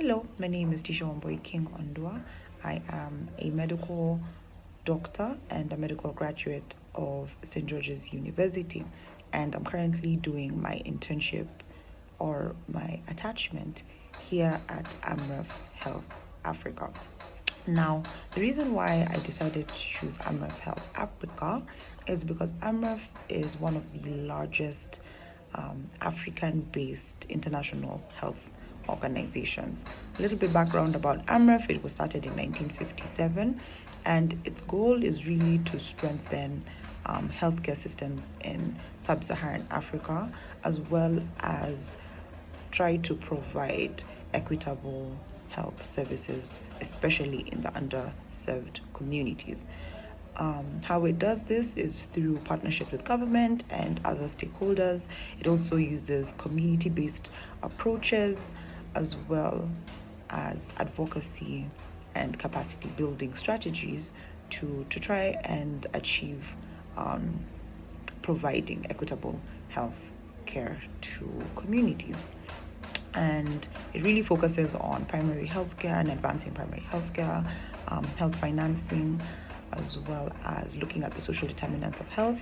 Hello, my name is Tisha Wamboy King Ondua. I am a medical doctor and a medical graduate of St. George's University, and I'm currently doing my internship or my attachment here at Amref Health Africa. Now, the reason why I decided to choose Amref Health Africa is because Amref is one of the largest African-based international health organizations. A little bit background about Amref: it was started in 1957, and its goal is really to strengthen healthcare systems in sub-Saharan Africa, as well as try to provide equitable health services, especially in the underserved communities. How it does this is through partnership with government and other stakeholders. It also uses community-based approaches, as well as advocacy and capacity building strategies to try and achieve providing equitable health care to communities. And it really focuses on primary healthcare and advancing primary healthcare, health financing, as well as looking at the social determinants of health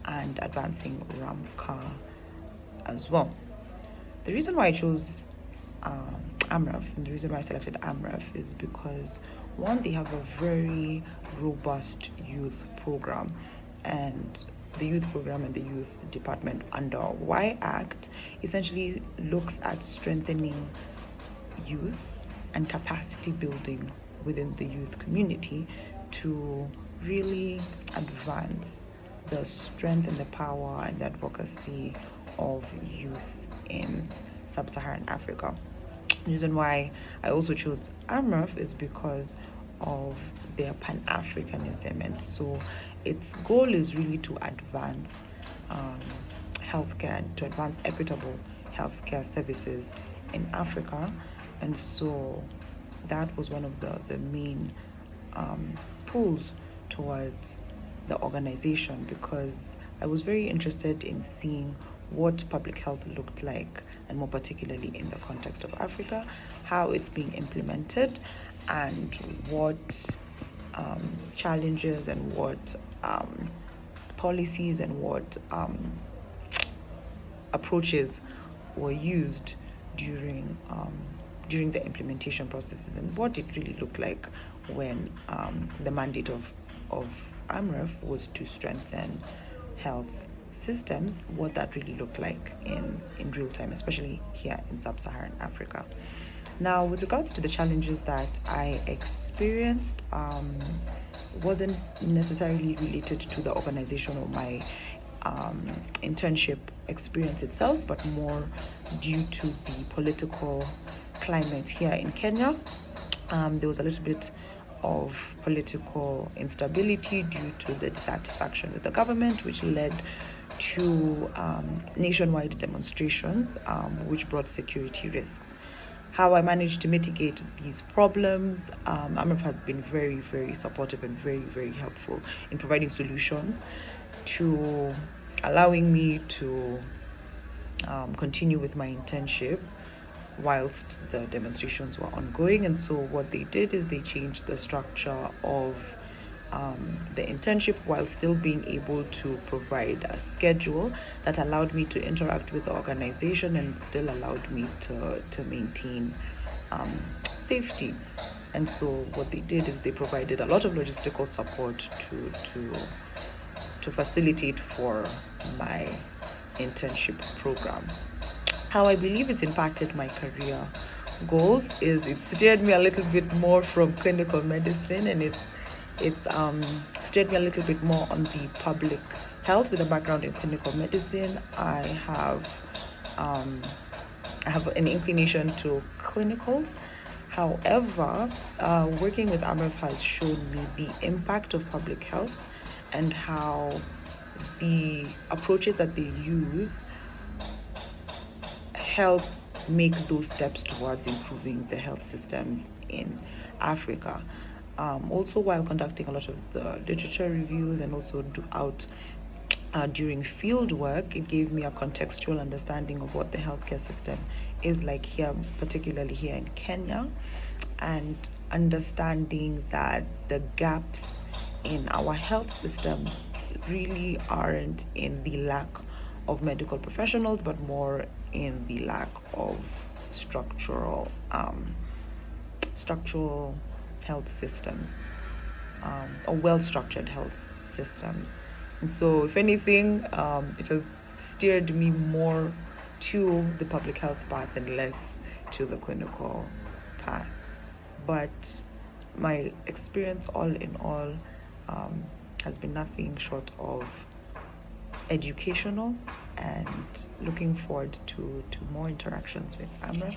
and advancing RAMCA as well. The reason why I chose Amref, and the reason why I selected Amref, is because one, they have a very robust youth program, and the youth program and the youth department under Y-ACT essentially looks at strengthening youth and capacity building within the youth community to really advance the strength and the power and the advocacy of youth in sub-Saharan Africa. The reason why I also chose Amref is because of their Pan-Africanism, and so its goal is really to advance healthcare and to advance equitable healthcare services in Africa. And so that was one of the main pulls towards the organization, because I was very interested in seeing what public health looked like, and more particularly in the context of Africa, how it's being implemented, and what challenges and what policies and what approaches were used during the implementation processes, and what it really looked like when the mandate of Amref was to strengthen health systems, what that really looked like in real time, especially here in sub-Saharan Africa. Now, with regards to the challenges that I experienced, wasn't necessarily related to the organization or my internship experience itself, but more due to the political climate here in Kenya. There was a little bit of political instability due to the dissatisfaction with the government, which led to nationwide demonstrations, which brought security risks. How I managed to mitigate these problems: Amref has been very, very supportive and very, very helpful in providing solutions to allowing me to continue with my internship whilst the demonstrations were ongoing. And so what they did is they changed the structure of the internship while still being able to provide a schedule that allowed me to interact with the organization and still allowed me to maintain safety. And so what they did is they provided a lot of logistical support to facilitate for my internship program. How I believe it's impacted my career goals is it steered me a little bit more from clinical medicine, and it's steered me a little bit more on the public health with a background in clinical medicine. I have an inclination to clinicals. However, working with Amref has shown me the impact of public health and how the approaches that they use help make those steps towards improving the health systems in Africa. Also, while conducting a lot of the literature reviews and also During field work, it gave me a contextual understanding of what the healthcare system is like here, particularly here in Kenya, and understanding that the gaps in our health system really aren't in the lack of medical professionals, but more in the lack of structural health systems, or well-structured health systems. And so, if anything, it has steered me more to the public health path and less to the clinical path. But my experience, all in all, has been nothing short of educational, and looking forward to more interactions with Amref.